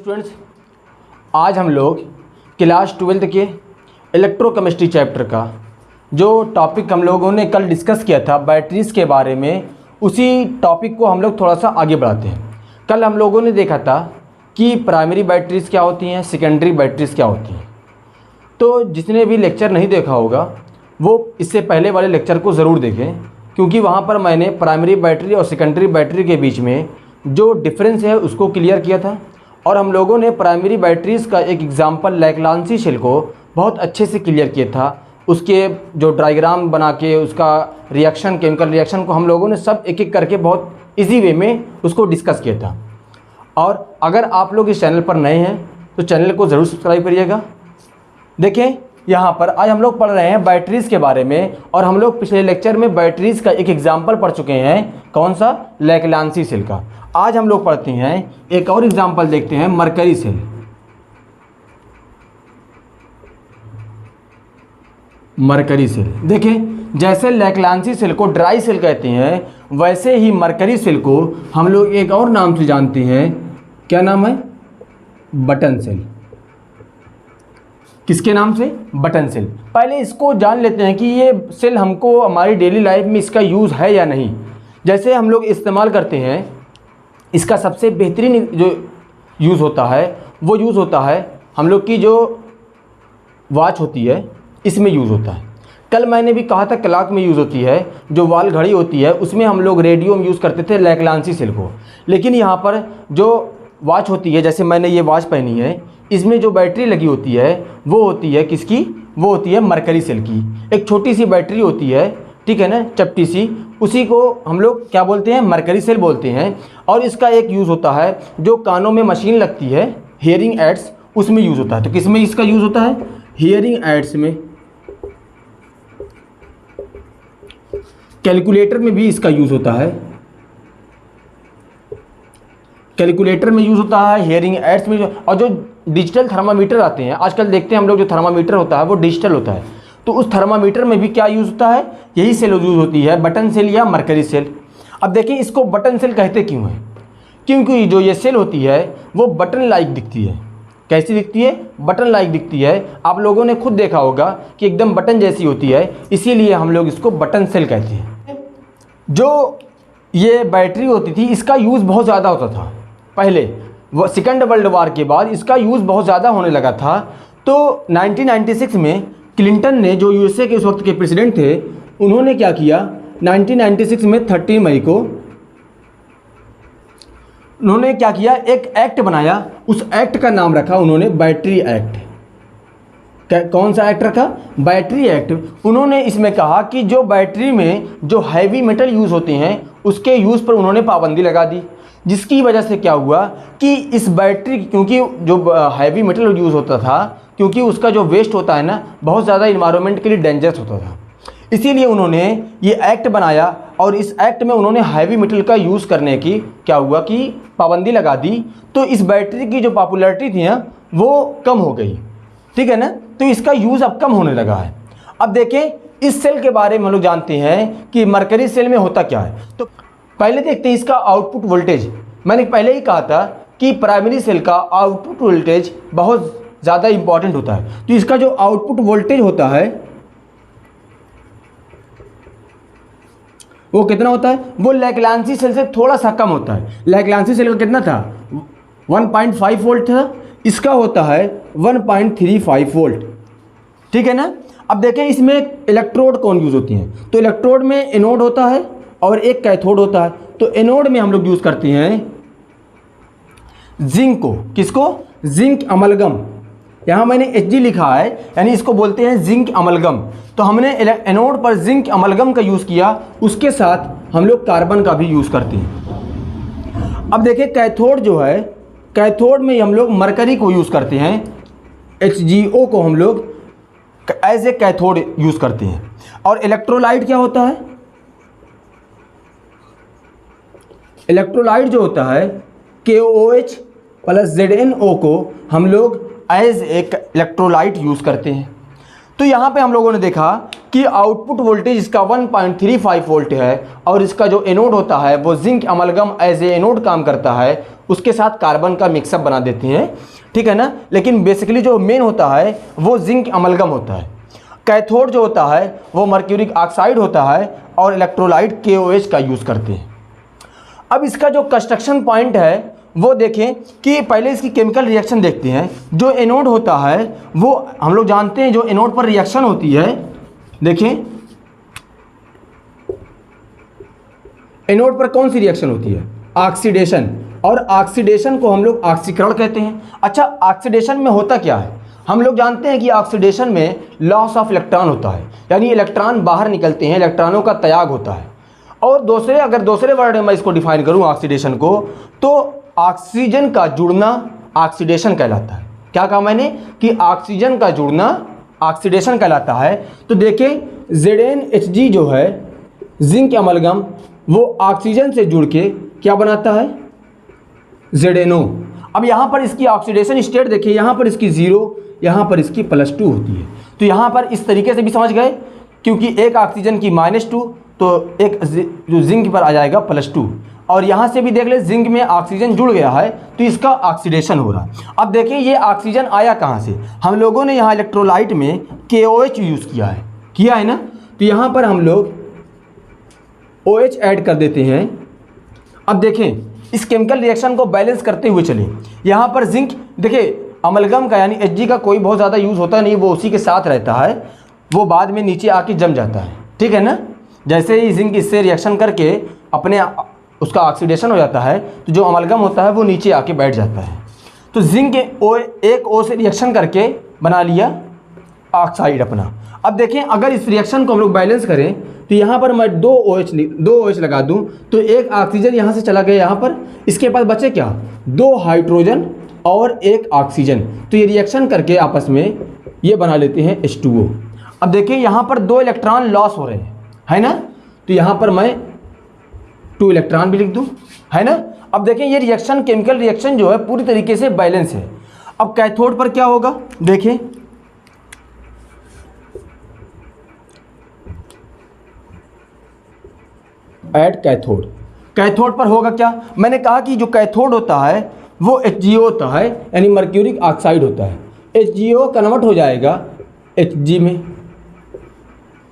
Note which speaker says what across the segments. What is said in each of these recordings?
Speaker 1: Students, आज हम लोग क्लास 12th के इलेक्ट्रोकेमिस्ट्री चैप्टर का जो टॉपिक हम लोगों ने कल डिस्कस किया था बैटरीज़ के बारे में, उसी टॉपिक को हम लोग थोड़ा सा आगे बढ़ाते हैं। कल हम लोगों ने देखा था कि प्राइमरी बैटरीज़ क्या होती हैं, सेकेंडरी बैटरीज़ क्या होती हैं। तो जिसने भी लेक्चर नहीं देखा होगा वो इससे पहले वाले लेक्चर को ज़रूर देखें, क्योंकि वहाँ पर मैंने प्राइमरी बैटरी और सेकेंडरी बैटरी के बीच में जो डिफरेंस है उसको क्लियर किया था। और हम लोगों ने प्राइमरी बैटरीज़ का एक एग्जांपल लैग्रांजी सेल को बहुत अच्छे से क्लियर किया था। उसके जो डायग्राम बना के उसका रिएक्शन, केमिकल रिएक्शन को हम लोगों ने सब एक एक करके बहुत इजी वे में उसको डिस्कस किया था। और अगर आप लोग इस चैनल पर नए हैं तो चैनल को ज़रूर सब्सक्राइब करिएगा। देखें, यहाँ पर आज हम लोग पढ़ रहे हैं बैटरीज़ के बारे में, और हम लोग पिछले लेक्चर में बैटरीज़ का एक एग्जाम्पल पढ़ चुके हैं। कौन सा? लैग्रांजी सेल का। आज हम लोग पढ़ते हैं एक और एग्जाम्पल, देखते हैं मरकरी सेल। मरकरी सेल देखें, जैसे लैग्रांजी सेल को ड्राई सेल कहते हैं, वैसे ही मरकरी सेल को हम लोग एक और नाम से जानते हैं। क्या नाम है? Button cell. किसके नाम से? Button cell. पहले इसको जान लेते हैं कि ये सेल हमको हमारी डेली लाइफ में इसका यूज़ है या नहीं। जैसे हम लोग इस्तेमाल करते हैं, इसका सबसे बेहतरीन जो यूज़ होता है वो यूज़ होता है हम लोग की जो वॉच होती है, इसमें यूज़ होता है। कल मैंने भी कहा था क्लॉक में यूज़ होती है। जो वॉल घड़ी होती है उसमें हम लोग रेडियो में यूज़ करते थे लैग्रांजी सेल को। लेकिन यहाँ पर जो वॉच होती है, जैसे मैंने ये वॉच पहनी है, इसमें जो बैटरी लगी होती है वो होती है किसकी? वो होती है मरकरी सेल की। एक छोटी सी बैटरी होती है, ठीक है ना, चपटी सी, उसी को हम लोग क्या बोलते हैं? मरकरी सेल बोलते हैं। और इसका एक यूज़ होता है जो कानों में मशीन लगती है, हियरिंग एड्स, उसमें यूज़ होता है। तो किस में इसका यूज़ होता है? हियरिंग एड्स में। कैलकुलेटर में भी इसका यूज़ होता है। कैलकुलेटर में यूज़ होता है, हियरिंग एड्स में। और जो डिजिटल थर्मामीटर आते हैं आजकल, देखते हैं हम लोग, जो थर्मामीटर होता है वो डिजिटल होता है। तो उस थर्मामीटर में भी क्या यूज़ होता है? यही सेल यूज़ होती है, बटन सेल या मरकरी सेल। अब देखिए, इसको बटन सेल कहते क्यों हैं? क्योंकि जो ये सेल होती है वो बटन लाइक दिखती है। कैसी दिखती है? बटन लाइक दिखती है। आप लोगों ने खुद देखा होगा कि एकदम बटन जैसी होती है, इसीलिए हम लोग इसको बटन सेल कहते हैं। जो ये बैटरी होती थी, इसका यूज़ बहुत ज़्यादा होता था पहले। सेकेंड वर्ल्ड वॉर के बाद इसका यूज़ बहुत ज़्यादा होने लगा था। तो 1996 में क्लिंटन ने, जो यूएसए के उस वक्त के प्रेसिडेंट थे, उन्होंने क्या किया? 1996 में 30 मई को उन्होंने क्या किया? एक एक्ट बनाया। उस एक्ट का नाम रखा उन्होंने बैटरी एक्ट। कौन सा एक्ट रखा? Battery act. उन्होंने इसमें कहा कि जो बैटरी में जो हैवी मेटल यूज़ होते हैं उसके यूज़ पर उन्होंने पाबंदी लगा दी। जिसकी वजह से क्या हुआ कि इस बैटरी, क्योंकि जो हैवी मेटल यूज़ होता था, क्योंकि उसका जो वेस्ट होता है ना, बहुत ज़्यादा इन्वायरमेंट के लिए डेंजरस होता था, इसीलिए उन्होंने ये एक्ट बनाया। और इस एक्ट में उन्होंने हैवी मेटल का यूज़ करने की क्या हुआ कि पाबंदी लगा दी। तो इस बैटरी की जो पॉपुलैरिटी थी ना, वो कम हो गई, ठीक है ना। तो इसका यूज़ अब कम होने लगा है। अब देखें, इस सेल के बारे में हम लोग जानते हैं कि मरकरी सेल में होता क्या है। तो पहले देखते हैं इसका आउटपुट वोल्टेज। मैंने पहले ही कहा था कि प्राइमरी सेल का आउटपुट वोल्टेज बहुत ज़्यादा इंपॉर्टेंट होता है। तो इसका जो आउटपुट वोल्टेज होता है वो कितना होता है? वो लैग्रांजी सेल से थोड़ा सा कम होता है। लैग्रांजी सेल का कितना था? 1.5 वोल्ट था। इसका होता है 1.35 वोल्ट, ठीक है ना। अब देखें, इसमें इलेक्ट्रोड कौन यूज़ होती हैं? तो इलेक्ट्रोड में एनोड होता है और एक कैथोड होता है। तो एनोड में हम लोग यूज़ करते हैं जिंक को। किसको? Zinc amalgam. यहाँ मैंने Hg लिखा है, यानी इसको बोलते हैं जिंक अमलगम। तो हमने एनोड पर जिंक अमलगम का यूज़ किया, उसके साथ हम लोग कार्बन का भी यूज़ करते हैं। अब देखिए, कैथोड जो है, कैथोड में हम लोग मरकरी को यूज़ करते हैं। HgO को हम लोग एज ए कैथोड यूज़ करते हैं। और इलेक्ट्रोलाइट क्या होता है? इलेक्ट्रोलाइट जो होता है KOH प्लस ZnO को हम लोग एज एक इलेक्ट्रोलाइट यूज़ करते हैं। तो यहाँ पे हम लोगों ने देखा कि आउटपुट वोल्टेज इसका 1.35 वोल्ट है और इसका जो एनोड होता है वो zinc amalgam as a anode काम करता है, उसके साथ कार्बन का मिक्सअप बना देती हैं, ठीक है ना। लेकिन बेसिकली जो मेन होता है वो जिंक अमलगम होता है। कैथोड जो होता है वो मर्क्यूरिक ऑक्साइड होता है और इलेक्ट्रोलाइट KOH का यूज़ करते हैं। अब इसका जो कंस्ट्रक्शन पॉइंट है वो देखें कि पहले इसकी केमिकल रिएक्शन देखते हैं। जो एनोड होता है वो हम लोग जानते हैं, जो एनोड पर रिएक्शन होती है, देखें एनोड पर कौन सी रिएक्शन होती है, ऑक्सीडेशन, और ऑक्सीडेशन को हम लोग ऑक्सीकरण कहते हैं। अच्छा, ऑक्सीडेशन में होता क्या है, हम लोग जानते हैं कि ऑक्सीडेशन में लॉस ऑफ इलेक्ट्रॉन होता है, यानी इलेक्ट्रॉन बाहर निकलते हैं, इलेक्ट्रॉनों का त्याग होता है। और अगर दूसरे वर्ड में मैं इसको डिफाइन करूं ऑक्सीडेशन को, तो ऑक्सीजन का जुड़ना ऑक्सीडेशन कहलाता है। क्या कहा मैंने कि ऑक्सीजन का जुड़ना ऑक्सीडेशन कहलाता है। तो देखें ZnHg जो है जिंक अमलगम, वो ऑक्सीजन से जुड़ के क्या बनाता है, ZnO। अब यहाँ पर इसकी ऑक्सीडेशन स्टेट देखिए, यहाँ पर इसकी 0, यहाँ पर इसकी +2 होती है। तो यहाँ पर इस तरीके से भी समझ गए, क्योंकि एक ऑक्सीजन की -2 तो एक जो जिंक पर आ जाएगा +2, और यहाँ से भी देख ले जिंक में ऑक्सीजन जुड़ गया है तो इसका ऑक्सीडेशन हो रहा है। अब देखिए ये ऑक्सीजन आया कहाँ से, हम लोगों ने यहाँ इलेक्ट्रोलाइट में KOH यूज़ किया है ना। तो यहाँ पर हम लोग OH ऐड कर देते हैं। अब देखें इस केमिकल रिएक्शन को बैलेंस करते हुए चलें। यहाँ पर जिंक देखिए अमलगम का यानी Hg का कोई बहुत ज़्यादा यूज़ होता नहीं, वो उसी के साथ रहता है, वो बाद में नीचे आके जम जाता है, ठीक है ना। जैसे ही जिंक इससे रिएक्शन करके अपने उसका ऑक्सीडेशन हो जाता है तो जो अमलगम होता है वो नीचे आके बैठ जाता है। तो जिंक एक O से रिएक्शन करके बना लिया ऑक्साइड अपना। अब देखें अगर इस रिएक्शन को हम लोग बैलेंस करें तो यहाँ पर मैं दो OH लगा दूँ तो एक ऑक्सीजन यहाँ से चला गया यहाँ पर, इसके पास बचे क्या, 2 हाइड्रोजन और 1 ऑक्सीजन। तो ये रिएक्शन करके आपस में ये बना लेते हैं H2O। अब देखिए यहाँ पर 2 इलेक्ट्रॉन लॉस हो रहे हैं, है ना। तो यहाँ पर मैं 2 इलेक्ट्रॉन भी लिख दूँ, है ना। अब देखें ये रिएक्शन केमिकल रिएक्शन जो है पूरी तरीके से बैलेंस है। अब कैथोड पर क्या होगा, देखें ऐड कैथोड पर होगा क्या, मैंने कहा कि जो कैथोड होता है वो HgO होता है, यानी मर्क्यूरिक ऑक्साइड होता है। HgO कन्वर्ट हो जाएगा Hg में,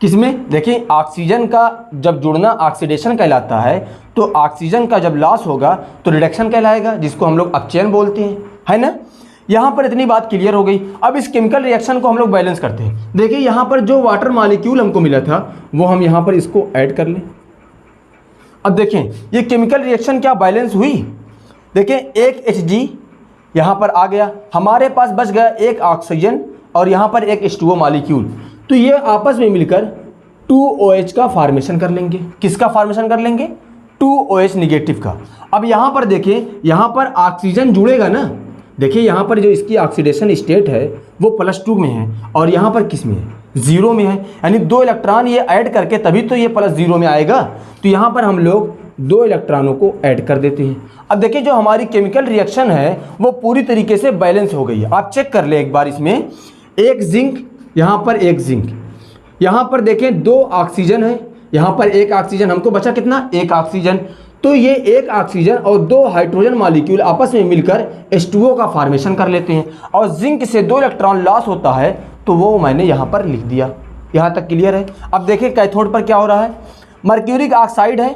Speaker 1: किसमें, देखिए ऑक्सीजन का जब जुड़ना ऑक्सीडेशन कहलाता है, तो ऑक्सीजन का जब लॉस होगा तो रिडक्शन कहलाएगा, जिसको हम लोग अपचयन बोलते हैं, है ना। यहाँ पर इतनी बात क्लियर हो गई। अब इस केमिकल रिएक्शन को हम लोग बैलेंस करते हैं। देखिए यहाँ पर जो वाटर मॉलिक्यूल हमको मिला था वो हम यहाँ पर इसको ऐड कर लें। अब देखें ये केमिकल रिएक्शन क्या बैलेंस हुई, देखें एक Hg यहाँ पर आ गया, हमारे पास बच गया एक ऑक्सीजन और यहाँ पर एक H2O मॉलिक्यूल। तो ये आपस में मिलकर 2OH का फॉर्मेशन कर लेंगे। किसका फॉर्मेशन कर लेंगे, 2OH निगेटिव का। अब यहाँ पर देखिए यहाँ पर ऑक्सीजन जुड़ेगा ना, देखिए यहाँ पर जो इसकी ऑक्सीडेशन स्टेट है वो +2 में है और यहाँ पर किस में है, 0 में है, यानी 2 इलेक्ट्रॉन ये ऐड करके तभी तो ये +0 में आएगा। तो यहाँ पर हम लोग 2 इलेक्ट्रॉनों को ऐड कर देते हैं। अब देखिए जो हमारी केमिकल रिएक्शन है वो पूरी तरीके से बैलेंस हो गई है। आप चेक कर ले एक बार, इसमें एक जिंक, यहाँ पर एक जिंक, यहाँ पर देखें 2 ऑक्सीजन है, यहाँ पर 1 ऑक्सीजन, हमको बचा कितना, 1 ऑक्सीजन। तो ये 1 ऑक्सीजन और 2 हाइड्रोजन मॉलिक्यूल आपस में मिलकर H2O का फॉर्मेशन कर लेते हैं और जिंक से 2 इलेक्ट्रॉन लॉस होता है, तो वो मैंने यहाँ पर लिख दिया। यहाँ तक क्लियर है। अब देखिए कैथोड पर क्या हो रहा है, मर्क्यूरिक ऑक्साइड है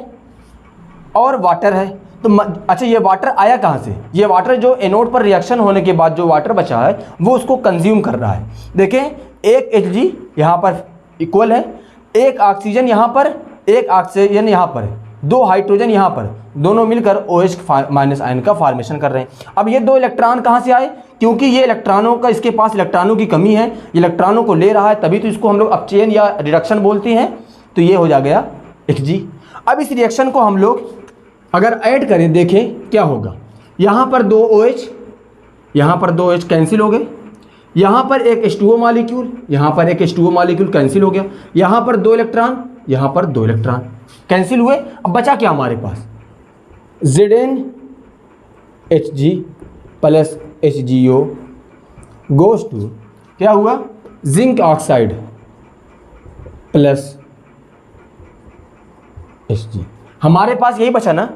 Speaker 1: और वाटर है। तो अच्छा ये वाटर आया कहाँ से, ये वाटर जो एनोड पर रिएक्शन होने के बाद जो वाटर बचा है वो उसको कंज्यूम कर रहा है। देखें एक Hg यहाँ पर इक्वल है, 1 ऑक्सीजन यहाँ पर, 1 ऑक्सीजन यहाँ पर, 2 हाइड्रोजन यहाँ पर, दोनों मिलकर OH- आयन का फॉर्मेशन कर रहे हैं। अब ये 2 इलेक्ट्रॉन कहाँ से आए, क्योंकि ये इलेक्ट्रॉनों का, इसके पास इलेक्ट्रॉनों की कमी है, इलेक्ट्रॉनों को ले रहा है, तभी तो इसको हम लोग अपचयन या रिडक्शन बोलते हैं। तो ये हो जा गया Hg। अब इस रिएक्शन को हम लोग अगर ऐड करें, देखें क्या होगा, यहाँ पर 2 OH, यहाँ पर 2 OH कैंसिल हो गए, यहाँ पर एक H2O मॉलिक्यूल, यहाँ पर एक H2O मॉलिक्यूल कैंसिल हो गया, यहाँ पर 2 इलेक्ट्रॉन, यहाँ पर 2 इलेक्ट्रॉन कैंसिल हुए। अब बचा क्या हमारे पास, ZnHg + HgO गोज़ टू क्या हुआ जिंक ऑक्साइड प्लस Hg। हमारे पास यही बचा ना।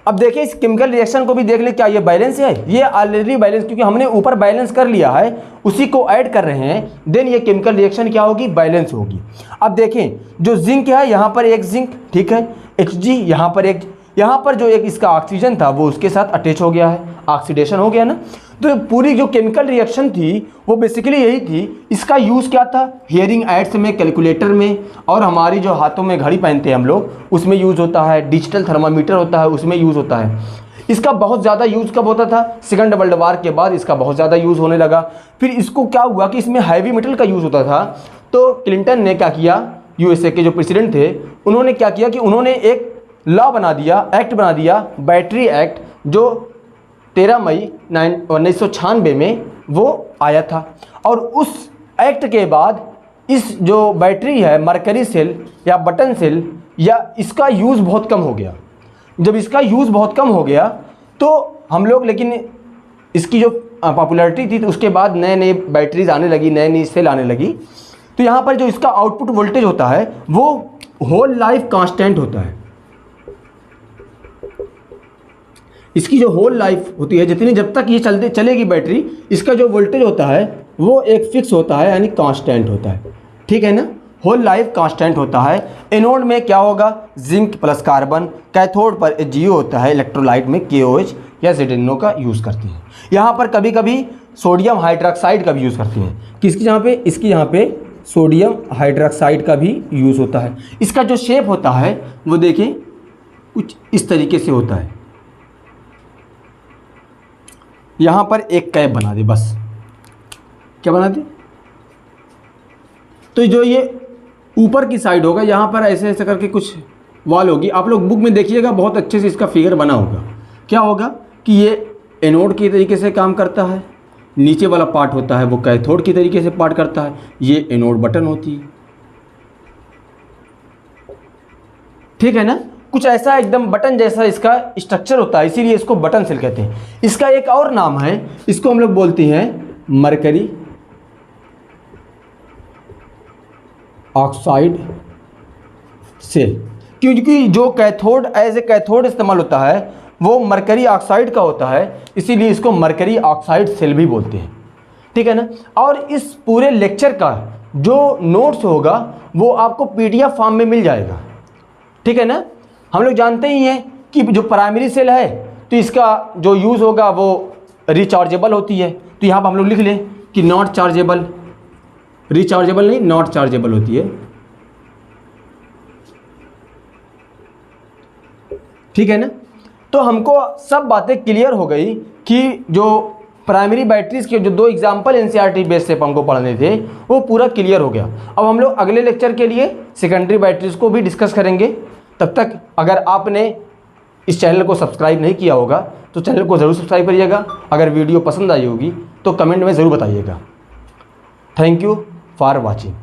Speaker 1: अब देखिए इस केमिकल रिएक्शन को भी देख ले, क्या ये बैलेंस है? ये ऑलरेडी बैलेंस, क्योंकि हमने ऊपर बैलेंस कर लिया है, उसी को ऐड कर रहे हैं, देन ये केमिकल रिएक्शन क्या होगी? बैलेंस होगी। अब देखें जो जिंक है, यहाँ पर एक जिंक, ठीक है, Hg, यहाँ पर एक, यहाँ पर जो एक इसका ऑक्सीजन था वो उसके साथ अटैच हो गया है, ऑक्सीडेशन हो गया ना। तो पूरी जो केमिकल रिएक्शन थी वो बेसिकली यही थी। इसका यूज़ क्या था? हियरिंग एड्स में, कैलकुलेटर में, और हमारी जो हाथों में घड़ी पहनते हैं हम लोग उसमें यूज़ होता है, डिजिटल थर्मामीटर होता है उसमें यूज़ होता है। इसका बहुत ज़्यादा यूज़ कब होता था? सेकंड वर्ल्ड वार के बाद इसका बहुत ज़्यादा यूज़ होने लगा। फिर इसको क्या हुआ कि इसमें हैवी मेटल का यूज़ होता था, तो क्लिंटन ने क्या किया, यूएसए के जो प्रेसिडेंट थे उन्होंने क्या किया कि उन्होंने एक लॉ बना दिया, एक्ट बना दिया, बैटरी एक्ट, जो 13 मई 1996 में वो आया था। और उस एक्ट के बाद इस जो बैटरी है, मरकरी सेल या बटन सेल, या इसका यूज़ बहुत कम हो गया। जब इसका यूज़ बहुत कम हो गया तो हम लोग, लेकिन इसकी जो पॉपुलैरिटी थी तो उसके बाद नए नए बैटरीज आने लगी, नई नई सेल आने लगी। तो यहाँ पर जो इसका आउटपुट वोल्टेज होता है वो होल लाइफ कांस्टेंट होता है। इसकी जो होल लाइफ होती है, जितनी जब तक ये चलेगी बैटरी, इसका जो वोल्टेज होता है वो एक फिक्स होता है, यानी कांस्टेंट होता है, ठीक है ना। होल लाइफ कांस्टेंट होता है। एनोड में क्या होगा? Zinc plus carbon. कैथोड पर HgO होता है। इलेक्ट्रोलाइट में KOH या ZnO का यूज़ करते हैं। यहाँ पर कभी कभी सोडियम हाइड्रोक्साइड का भी यूज़ करते हैं। किसकी यहाँ पे? इसकी यहाँ पे सोडियम हाइड्रोक्साइड का भी यूज़ होता है। इसका जो शेप होता है वो देखें कुछ इस तरीके से होता है। यहाँ पर एक कैप बना दे, बस क्या बना दे, तो जो ये ऊपर की साइड होगा, यहाँ पर ऐसे ऐसे करके कुछ वॉल होगी। आप लोग बुक में देखिएगा, बहुत अच्छे से इसका फिगर बना होगा। क्या होगा कि ये एनोड की तरीके से काम करता है, नीचे वाला पार्ट होता है वो कैथोड की तरीके से पार्ट करता है, ये एनोड बटन होती है, ठीक है ना। कुछ ऐसा एकदम बटन जैसा इसका स्ट्रक्चर होता है, इसीलिए इसको बटन सेल कहते हैं। इसका एक और नाम है, इसको हम लोग बोलते हैं मरकरी ऑक्साइड सेल, क्योंकि जो कैथोड एज ए कैथोड इस्तेमाल होता है वो मरकरी ऑक्साइड का होता है, इसीलिए इसको मरकरी ऑक्साइड सेल भी बोलते हैं, ठीक है ना। और इस पूरे लेक्चर का जो नोट्स होगा वो आपको PDF फॉर्म में मिल जाएगा, ठीक है ना। हम लोग जानते ही हैं कि जो प्राइमरी सेल है तो इसका जो यूज़ होगा वो रिचार्जेबल होती है। तो यहाँ पर हम लोग लिख लें कि नॉट चार्जेबल, रिचार्जेबल नहीं, नॉट चार्जेबल होती है, ठीक है ना। तो हमको सब बातें क्लियर हो गई कि जो प्राइमरी बैटरीज के जो 2 एग्जाम्पल NCERT बेस से हमको पढ़ने थे वो पूरा क्लियर हो गया। अब हम लोग अगले लेक्चर के लिए सेकेंडरी बैटरीज को भी डिस्कस करेंगे। तब तक अगर आपने इस चैनल को सब्सक्राइब नहीं किया होगा तो चैनल को ज़रूर सब्सक्राइब करिएगा। अगर वीडियो पसंद आई होगी तो कमेंट में ज़रूर बताइएगा। Thank you for watching.